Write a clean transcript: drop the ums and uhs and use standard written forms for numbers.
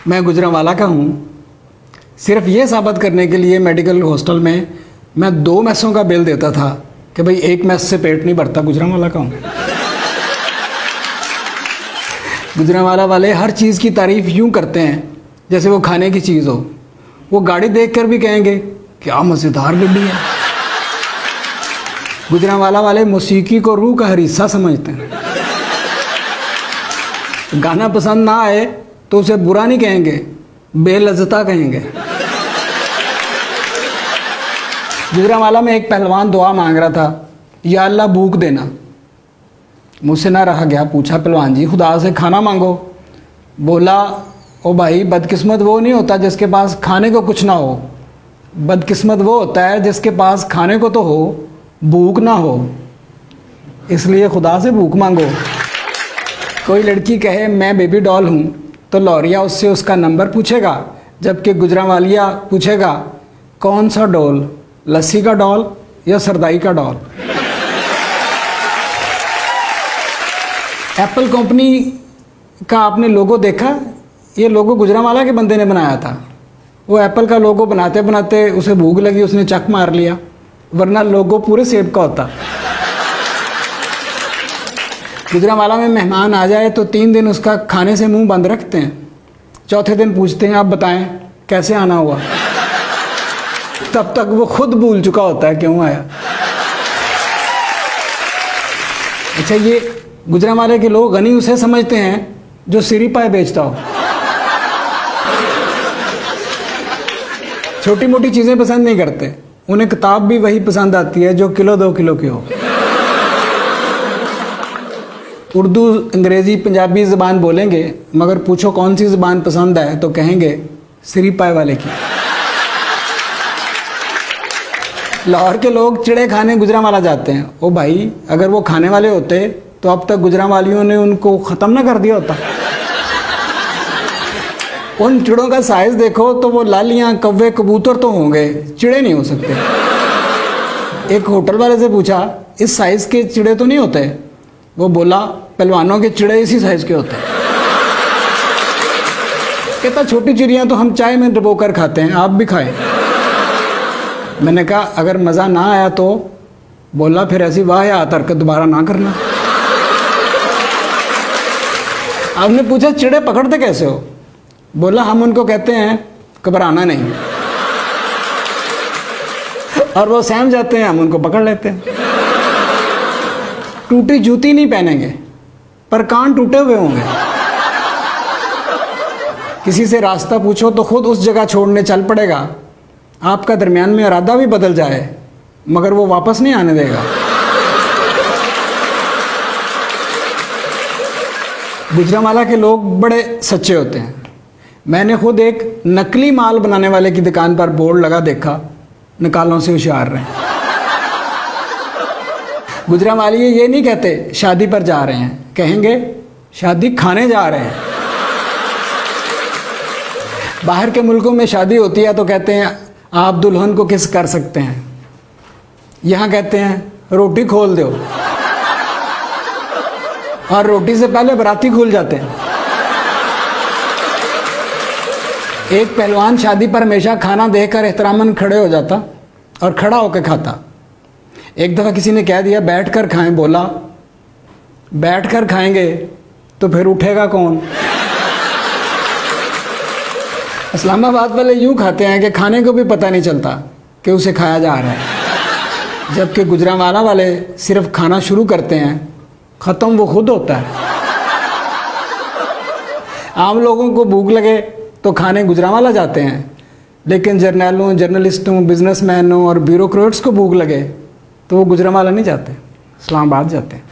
मैं गुजरांवाला का हूँ। सिर्फ ये साबित करने के लिए मेडिकल हॉस्टल में मैं 2 मैसों का बिल देता था कि भाई 1 मैस से पेट नहीं भरता, गुजरांवाला का हूँ। गुजरांवाला वाले हर चीज़ की तारीफ़ यूँ करते हैं जैसे वो खाने की चीज़ हो। वो गाड़ी देखकर भी कहेंगे क्या मज़ेदार गाड़ी है। गुजरांवाला वाले मौसीकी को रूह का हिस्सा समझते हैं। गाना पसंद ना आए तो उसे बुरा नहीं कहेंगे, बेलज्जता कहेंगे। गुजरांवाला में एक पहलवान दुआ मांग रहा था, या अल्लाह भूख देना। मुझसे ना रहा गया, पूछा पहलवान जी खुदा से खाना मांगो। बोला ओ भाई, बदकिस्मत वो नहीं होता जिसके पास खाने को कुछ ना हो, बदकिस्मत वो होता है जिसके पास खाने को तो हो, भूख ना हो। इसलिए खुदा से भूख मांगो। कोई लड़की कहे मैं बेबी डॉल हूँ तो लौरिया उससे उसका नंबर पूछेगा, जबकि गुजरांवालिया पूछेगा कौन सा डॉल, लस्सी का डॉल या सरदाई का डॉल। एप्पल कंपनी का आपने लोगो देखा? ये लोगो गुजरांवाला के बंदे ने बनाया था। वो एप्पल का लोगो बनाते बनाते उसे भूख लगी, उसने चक मार लिया, वरना लोगो पूरे सेब का होता। गुजरांवाला में मेहमान आ जाए तो 3 दिन उसका खाने से मुंह बंद रखते हैं। चौथे दिन पूछते हैं आप बताएं कैसे आना हुआ। तब तक वो खुद भूल चुका होता है क्यों आया। अच्छा, ये गुजरांवाले के लोग गनी उसे समझते हैं जो सिरी पाए बेचता हो। छोटी मोटी चीज़ें पसंद नहीं करते, उन्हें किताब भी वही पसंद आती है जो किलो 2 किलो की हो। उर्दू, अंग्रेज़ी, पंजाबी ज़बान बोलेंगे, मगर पूछो कौन सी ज़बान पसंद है तो कहेंगे सिरी पाए वाले की। लाहौर के लोग चिड़े खाने गुजरांवाला जाते हैं। ओ भाई, अगर वो खाने वाले होते तो अब तक गुजरांवालियों ने उनको ख़त्म ना कर दिया होता। उन चिड़ों का साइज़ देखो तो वो लालियाँ, कौवे, कबूतर तो होंगे, चिड़े नहीं हो सकते। एक होटल वाले से पूछा इस साइज़ के चिड़े तो नहीं होते? वो बोला पहलवानों के चिड़े इसी साइज़ के होते हैं। कहता छोटी चिड़ियाँ तो हम चाय में डुबो कर खाते हैं, आप भी खाएं। मैंने कहा अगर मज़ा ना आया तो? बोला फिर ऐसी वाहियात हरकत दोबारा ना करना। आपने पूछा चिड़े पकड़ते कैसे हो? बोला हम उनको कहते हैं घबराना नहीं, और वो सहम जाते हैं, हम उनको पकड़ लेते हैं। टूटी जूती नहीं पहनेंगे पर कान टूटे हुए होंगे। किसी से रास्ता पूछो तो खुद उस जगह छोड़ने चल पड़ेगा। आपका दरमियान में इरादा भी बदल जाए मगर वो वापस नहीं आने देगा। गुजरांवाला के लोग बड़े सच्चे होते हैं। मैंने खुद एक नकली माल बनाने वाले की दुकान पर बोर्ड लगा देखा, निकालों से होशियार रहे। गुजरांवाली ये नहीं कहते शादी पर जा रहे हैं, कहेंगे शादी खाने जा रहे हैं। बाहर के मुल्कों में शादी होती है तो कहते हैं आप दुल्हन को किस कर सकते हैं। यहाँ कहते हैं रोटी खोल दो, और रोटी से पहले बराती खुल जाते हैं। एक पहलवान शादी पर हमेशा खाना देखकर एहतरामन खड़े हो जाता और खड़ा होकर खाता। एक दफ़ा किसी ने कह दिया बैठकर खाएं। बोला बैठकर खाएंगे तो फिर उठेगा कौन। इस्लामाबाद वाले यूँ खाते हैं कि खाने को भी पता नहीं चलता कि उसे खाया जा रहा है, जबकि गुजरांवाला वाले सिर्फ खाना शुरू करते हैं, ख़त्म वो खुद होता है। आम लोगों को भूख लगे तो खाने गुजरांवाला जाते हैं, लेकिन जर्नलों, जर्नलिस्टों, बिजनेसमैनों और ब्यूरोक्रेट्स को भूख लगे तो वो गुजरांवाला नहीं जाते, इस्लामाबाद जाते हैं।